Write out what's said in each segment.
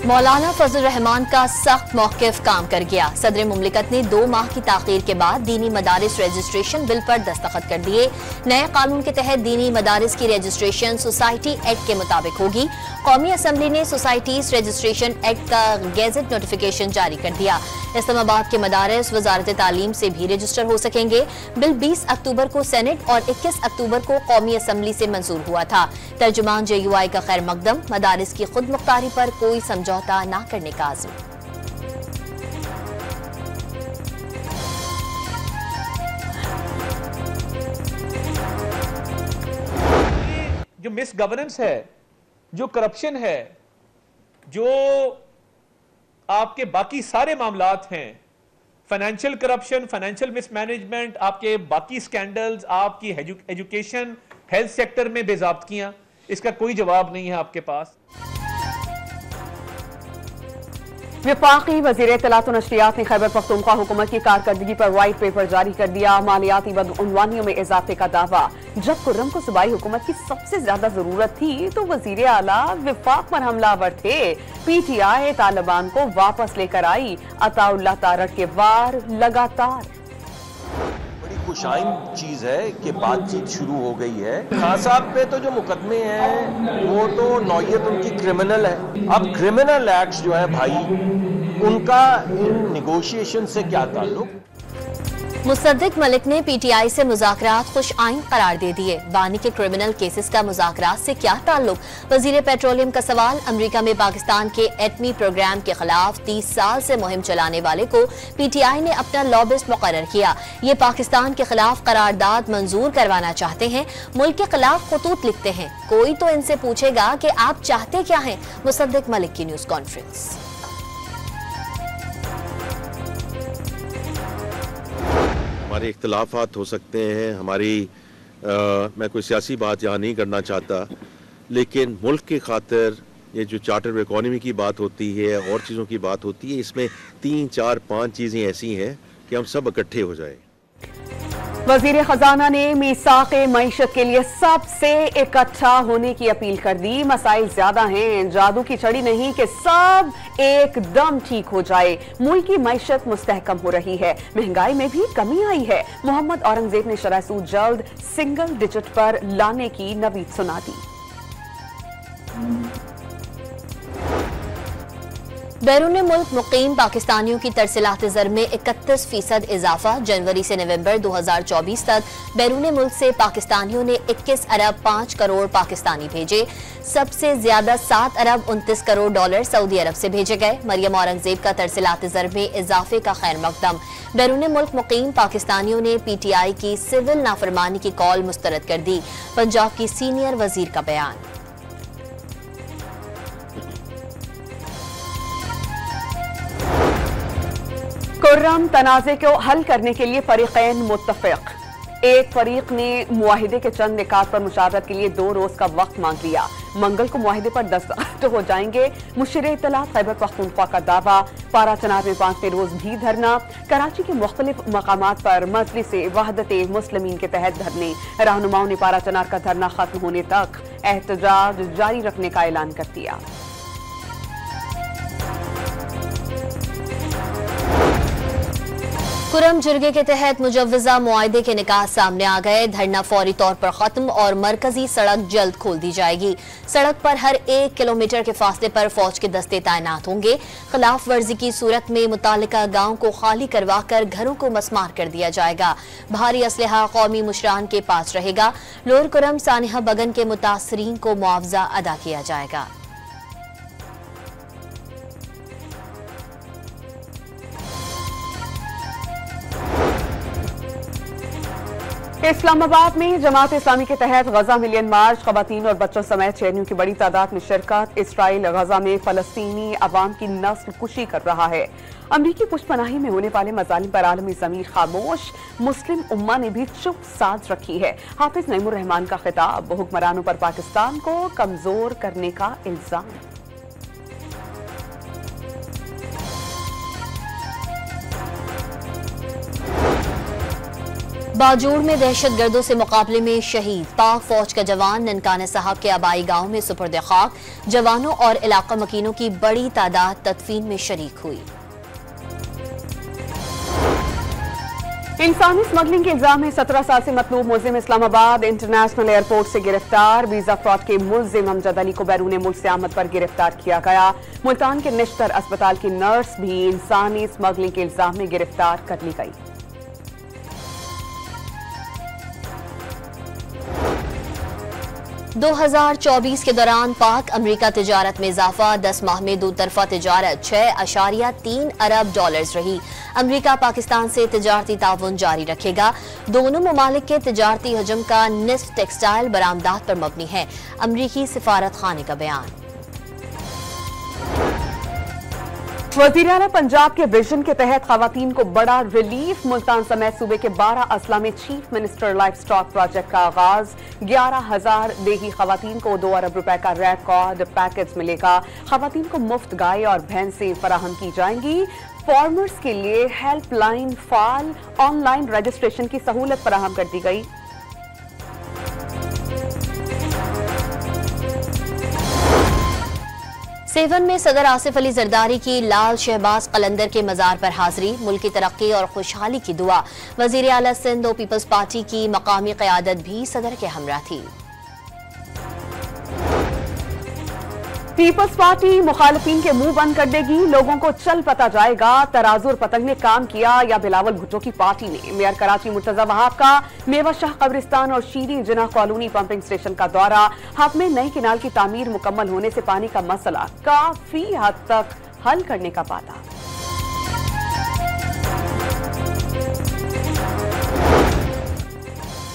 मौलाना फजल रहमान का सख्त मौक़िफ़ काम कर गया। सदर मुमलिकत ने 2 माह की ताख़ीर के बाद दीनी मदारिस रजिस्ट्रेशन बिल पर दस्तखत कर दिए। नए कानून के तहत दीनी मदारिस की रजिस्ट्रेशन सोसाइटी एक्ट के मुताबिक होगी। कौमी असम्बली ने सोसाइटीज रजिस्ट्रेशन एक्ट का गेजेट नोटिफिकेशन जारी कर दिया। इस्लामाबाद के मदारिस वजारत तालीम से भी रजिस्टर हो सकेंगे। बिल 20 अक्टूबर को सेनेट और 21 अक्टूबर को कौमी असम्बली से मंजूर हुआ था। तर्जुमान JUI का खैर मकदम, मदारिस की खुद मुख्तारी पर कोई समझौता न करने का आज़म। जो मिस गवर्नेंस है, जो करप्शन है, जो आपके बाकी सारे मामलात हैं, फाइनेंशियल करप्शन, फाइनेंशियल मिसमैनेजमेंट, आपके बाकी स्कैंडल्स, आपकी एजुकेशन, हेल्थ सेक्टर में बेज़ाब्तियां, इसका कोई जवाब नहीं है आपके पास। वफाकी वज़ीर इत्तलात और नशरियात ने खैबर पख्तूनख्वा हुकूमत की कारकर्दगी पर वाइट पेपर जारी कर दिया। मालियाती बदउनवानियों में इजाफे का दावा। जब खुर्रम को सूबाई हुकूमत की सबसे ज्यादा जरूरत थी तो वजीर आला विफाक पर हमलावर थे। PTI तालिबान को वापस लेकर आई। अताउल्लाह तारक के वार लगातार। खुशाइन चीज है कि बातचीत शुरू हो गई है। खान साहब पे तो जो मुकदमे हैं वो तो नौयत उनकी क्रिमिनल है। अब क्रिमिनल एक्ट्स जो है भाई, उनका इन निगोशिएशन से क्या ताल्लुक। मुसद्दिक मलिक ने PTI से मुज़ाकरात खुश आइन करार दे दिए। बानी के क्रिमिनल केसेस का मुज़ाकरात से क्या ताल्लुक। वज़ीर पेट्रोलियम का सवाल। अमेरिका में पाकिस्तान के एटमी प्रोग्राम के खिलाफ 30 साल से मुहिम चलाने वाले को PTI ने अपना लॉबिस्ट मुकर्रर किया। ये पाकिस्तान के खिलाफ करारदाद मंजूर करवाना चाहते हैं, मुल्क के खिलाफ खतूत लिखते हैं। कोई तो इनसे पूछेगा कि आप चाहते क्या हैं। मुसद्दिक मलिक की न्यूज कॉन्फ्रेंस। हमारे इख्तलाफात हो सकते हैं, मैं कोई सियासी बात यहाँ नहीं करना चाहता, लेकिन मुल्क की खातिर ये जो चार्टर ऑफ इकोनॉमी की बात होती है और चीज़ों की बात होती है, इसमें 3, 4, 5 चीज़ें ऐसी हैं कि हम सब इकट्ठे हो जाएं। वजीर खजाना ने मीसाक़े मईशत के लिए सबसे इकट्ठा होने की अपील कर दी। मसाइल ज्यादा हैं, जादू की छड़ी नहीं कि सब एकदम ठीक हो जाए। मुल्क की मईशत मुस्तहकम हो रही है, महंगाई में भी कमी आई है। मोहम्मद औरंगजेब ने शरह सूद जल्द सिंगल डिजिट पर लाने की नवीद सुना दी। बैरून मुल्क मुकीम पाकिस्तानियों की तरसीलात ज़र में 31% इजाफा। जनवरी से नवंबर 2024 तक बैरून मुल्क से पाकिस्तानियों ने 21 अरब 5 करोड़ पाकिस्तानी भेजे। सबसे ज्यादा 7 अरब 29 करोड़ डॉलर सऊदी अरब से भेजे गए। मरियम औरंगजेब का तरसीलात ज़र में इजाफे का खैर मकदम। बैरून मुल्क मुकीम पाकिस्तानियों ने PTI की सिविल नाफरमानी की कॉल मुस्तरद कर दी। पंजाब की सीनियर वजीर का बयान। खुर्रम तनाज़े को हल करने के लिए फरीक़ैन मुत्तफ़िक़। एक फरीक ने मुआहिदे के चंद निकात पर मुशावरत के लिए 2 रोज का वक्त मांग लिया। मंगल को मुआहिदे पर दस्तखत हो जाएंगे। मुशीर इत्तलात खैबर पख्तूनख्वा का दावा। पारा चनाब में 5वें रोज भी धरना। कराची के मुख्तलिफ मकामात पर मजलिस वहदत मुस्लिमीन के तहत धरने। रहनुमाओं ने पारा चनार का धरना खत्म होने तक एहतजाज जारी रखने का ऐलान कर दिया। खुर्रम जुर्गे के तहत मुजव्वजा मुआहदे के निकाह सामने आ गए। धरना फौरी तौर पर खत्म और मरकजी सड़क जल्द खोल दी जाएगी। सड़क पर हर 1 किलोमीटर के फासले पर फौज के दस्ते तैनात होंगे। खिलाफ वर्जी की सूरत में मुतालिका गांव को खाली करवा कर घरों को मसमार कर दिया जाएगा। भारी असलहा कौमी मुशरान के पास रहेगा। लोअर खुर्रम सानिहा बगन के मुतासरीन को मुआवजा अदा किया जाएगा। इस्लामाबाद में जमात इस्लामी के तहत गजा मिलियन मार्च। खवातीन और बच्चों समेत शहरियों की बड़ी तादाद में शिरकत। इसराइल गजा में फलस्तीनी अवाम की नस्ल कुशी कर रहा है। अमरीकी पुष्पनाही में होने वाले मजालिम पर आलमी ज़मीर खामोश। मुस्लिम उम्मा ने भी चुप साध रखी है। हाफिज नईमुर रहमान का खिताब। हुक्मरानों पर पाकिस्तान को कमजोर करने का इल्जाम। बाजूड़ में दहशत गर्दों से मुकाबले में शहीद पाक फौज का जवान ननकाना साहब के आबाई गांव में सुपुर्द खाक। जवानों और इलाका मकीनों की बड़ी तादाद तदफीन में शरीक हुई। इंसानी स्मगलिंग के इल्जाम में 17 साल से मतलूब मुलजिम इस्लामाबाद इंटरनेशनल एयरपोर्ट से गिरफ्तार। वीजा फ्रॉड के मुलजिम अमजद अली को बैरून मुल्क से आमद पर गिरफ्तार किया गया। मुल्तान के निश्तर अस्पताल की नर्स भी इंसानी स्मगलिंग के इल्जाम में गिरफ्तार कर ली गई। दो 2024 के दौरान पाक अमरीका तिजारत में इजाफा। 10 माह में दो तरफा तिजारत $6.3 अरब रही। अमरीका पाकिस्तान से तिजारती ताउन जारी रखेगा। दोनों ममालिक के तिजारती हजम का निस्फ टेक्सटाइल बरामदात पर मबनी है। अमरीकी सिफारत खाने का बयान। वज़ीर आला पंजाब के विजन के तहत खवातीन को बड़ा रिलीफ। मुल्तान समेत सूबे के 12 अजला में chief minister life stock project का आगाज। 11,000 देही खवातीन को 2 अरब रुपए का रिकॉर्ड पैकेज मिलेगा। खवातीन को मुफ्त गाय और भैंसें फराहम की जाएंगी। फार्मर्स के लिए हेल्पलाइन फाल ऑनलाइन रजिस्ट्रेशन की सहूलत फराहम कर दी गई। सेवन में सदर आसिफ अली जरदारी की लाल शहबाज कलंदर के मजार पर हाजिरी। मुल्क की तरक्की और खुशहाली की दुआ। वजीर आला सिंध और पीपल्स पार्टी की मकामी क़यादत भी सदर के हमरा थी। पीपल्स पार्टी मुखालिफिन के मुंह बंद कर देगी। लोगों को चल पता जाएगा तराजू और पतंग ने काम किया या बिलावल भुट्टो की पार्टी ने। मेयर कराची मुर्तजा वहाब का मेवा शाह कब्रिस्तान और शीरी जिना कॉलोनी पंपिंग स्टेशन का दौरा। हब में नई किनाल की तामीर मुकम्मल होने से पानी का मसला काफी हद तक हल करने का वादा।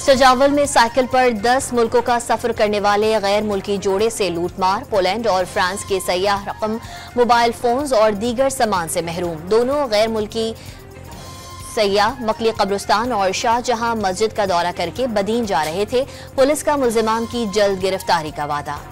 सजावल में साइकिल पर 10 मुल्कों का सफर करने वाले गैर मुल्की जोड़े से लूटमार। पोलैंड और फ्रांस के सयाह रकम, मोबाइल फोन्स और दीगर सामान से महरूम। दोनों गैर मुल्की सयाह मकली कब्रिस्तान और शाहजहां मस्जिद का दौरा करके बदीन जा रहे थे। पुलिस का मुल्जिमान की जल्द गिरफ्तारी का वादा।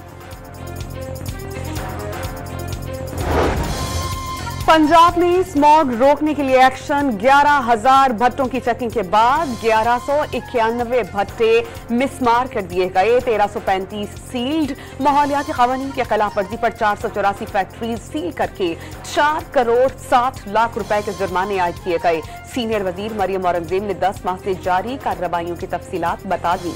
पंजाब में स्मॉग रोकने के लिए एक्शन। 11,000 भट्टों की चेकिंग के बाद 1191 भट्टे मिसमार कर दिए गए। 1335 सील्ड। माहौलियाती कवानीन की खिलाफ वर्जी पर 484 फैक्ट्रीज सील करके 4 करोड़ 60 लाख रुपए के जुर्माने आयद किए गए। सीनियर वजीर मरियम औरंगजेब ने 10 माह से जारी कार्रवाइयों की तफसीलात बता दी।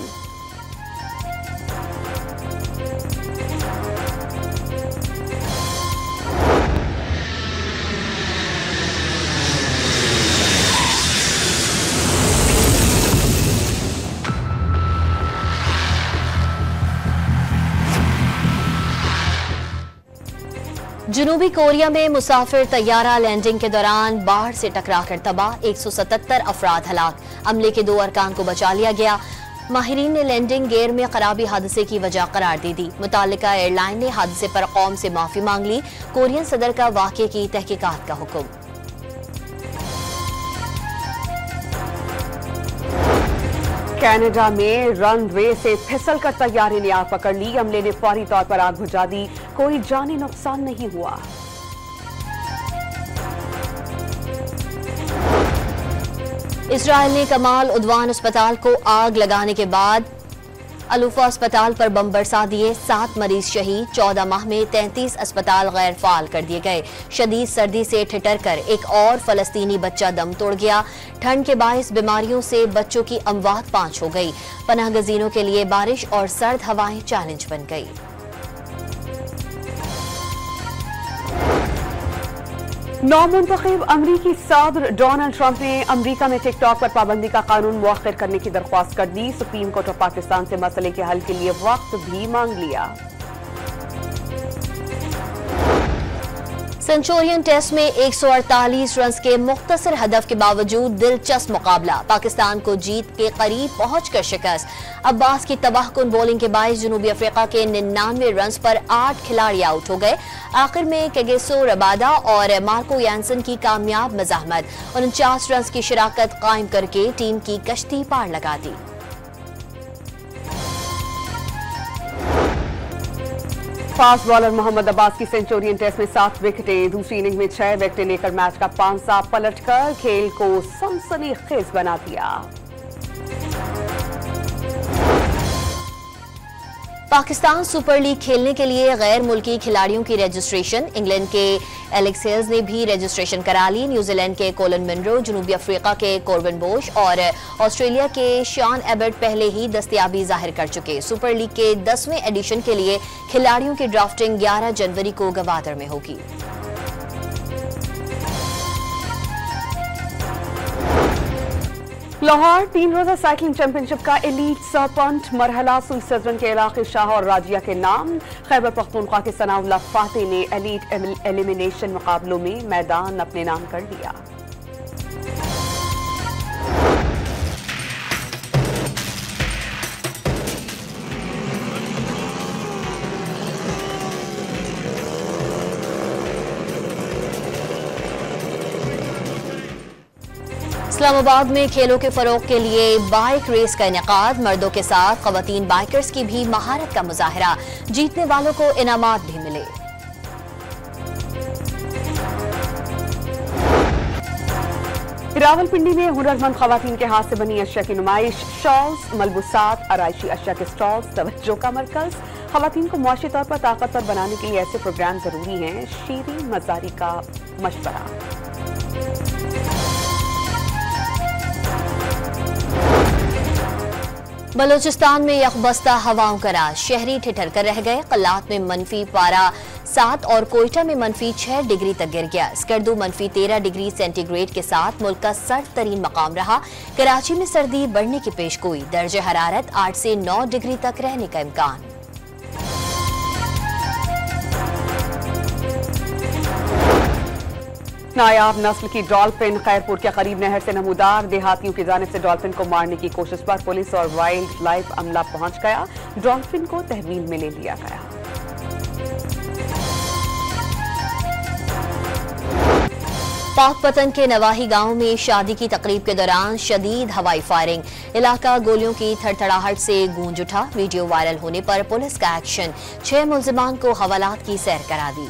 जनूबी कोरिया में मुसाफिर तैयारा लैंडिंग के दौरान बाढ़ से टकराकर तबाह। 177 अफराद हलाक। अमले के 2 अरकान को बचा लिया गया। माहिरीन ने लैंडिंग गेयर में खराबी हादसे की वजह करार दे दी। मुतालिका एयरलाइन ने हादसे पर कौम से माफी मांग ली। कोरियन सदर का वाक़े की तहकीकात का हुक्म। कनाडा में रनवे से फिसलकर तैयारी ने आग पकड़ ली। अमले ने फौरी तौर पर आग बुझा दी। कोई जानी नुकसान नहीं हुआ। इसराइल ने कमाल उद्वान अस्पताल को आग लगाने के बाद अलूफा अस्पताल पर बम बरसा दिए। 7 मरीज शहीद। 14 माह में 33 अस्पताल गैर फाल कर दिए गए। शदीद सर्दी से ठिठर कर एक और फलस्तीनी बच्चा दम तोड़ गया। ठंड के बायस बीमारियों से बच्चों की अमवात 5 हो गई। पनाह गजीनों के लिए बारिश और सर्द हवाएं चैलेंज बन गई। नौमुंतखब अमरीकी सदर डोनाल्ड ट्रंप ने अमरीका में टिकटॉक पर पाबंदी का कानून मुअख्खर करने की दरख्वास्त कर दी। सुप्रीम कोर्ट ऑफ पाकिस्तान से मसले के हल के लिए वक्त भी मांग लिया। सेंचुरियन टेस्ट में 148 रन के मुख्तसर हदफ के बावजूद दिलचस्प मुकाबला। पाकिस्तान को जीत के करीब पहुंचकर शिकस्त। अब्बास की तबाहकुन बॉलिंग के बायस जनूबी अफ्रीका के 99 रन पर 8 खिलाड़ी आउट हो गए। आखिर में केगेसो रबादा और मार्को यानसन की कामयाब मज़ाहमत 49 रन की शराकत कायम करके टीम की कश्ती पार लगा दी। फास्ट बॉलर मोहम्मद अब्बास की सेंचुरियन टेस्ट में 7 विकेटें। दूसरी इनिंग में 6 विकेटें लेकर मैच का पांसा पलटकर खेल को सनसनीखेज बना दिया। पाकिस्तान सुपर लीग खेलने के लिए गैर मुल्की खिलाड़ियों की रजिस्ट्रेशन। इंग्लैंड के एलेक्स हेल्स ने भी रजिस्ट्रेशन करा ली। न्यूजीलैंड के कोलन मिनरो, जनूबी अफ्रीका के कॉर्बिन बोश और ऑस्ट्रेलिया के शॉन एबर्ट पहले ही दस्तयाबी जाहिर कर चुके। सुपर लीग के 10वें एडिशन के लिए खिलाड़ियों की ड्राफ्टिंग 11 जनवरी को गवादर में होगी। लाहौर 3 रोजा साइकिलिंग चैंपियनशिप का एलीट सरपंच मरहला सुई सदरन के इलाके शाह और राजिया के नाम। खैबर पख्तूनख्वा के सनाउल्लाह फाते ने एलीट एलिमिनेशन मुकाबलों में मैदान अपने नाम कर लिया। इस्लामाबाद में खेलों के फरोग के लिए बाइक रेस का इनेकाद। मर्दों के साथ खवातीन बाइकर्स की भी महारत का मुजाहरा। जीतने वालों को इनामात भी मिले। रावलपिंडी में हुनरमंद खवातीन के हाथ से बनी अशिया की नुमाइश। शॉल्स, मलबूसात, आराइशी अशिया के स्टॉल्स तवज्जो का मरकज। खवातीन को मुआशी तौर पर ताकतवर बनाने के लिए ऐसे प्रोग्राम जरूरी हैं। शीरी मजारी का मशवरा। बलूचिस्तान में यकबस्ता हवाओं का राज। शहरी ठिठर कर रह गए। कल्लात में मनफी पारा 7 और कोयटा में मनफी 6 डिग्री तक गिर गया। स्कर्दू मनफी 13 डिग्री सेंटीग्रेड के साथ मुल्क का सर्द तरीन मकाम रहा। कराची में सर्दी बढ़ने की पेशगोई। दर्जे हरारत 8 से 9 डिग्री तक रहने का इम्कान। नायाब नस्ल की डॉल्फिन खैरपुर के करीब नहर से नमूदार। देहातियों की जानिब से डॉल्फिन को मारने की कोशिश पर पुलिस और वाइल्ड लाइफ अमला पहुंच गया। डॉल्फिन को तहवील में ले लिया गया। पाकपतन के नवाही गांव में शादी की तकरीब के दौरान शदीद हवाई फायरिंग। इलाका गोलियों की थड़थड़ाहट से गूंज उठा। वीडियो वायरल होने पर पुलिस का एक्शन। 6 मुल्जिमान को हवालात की सैर करा दी।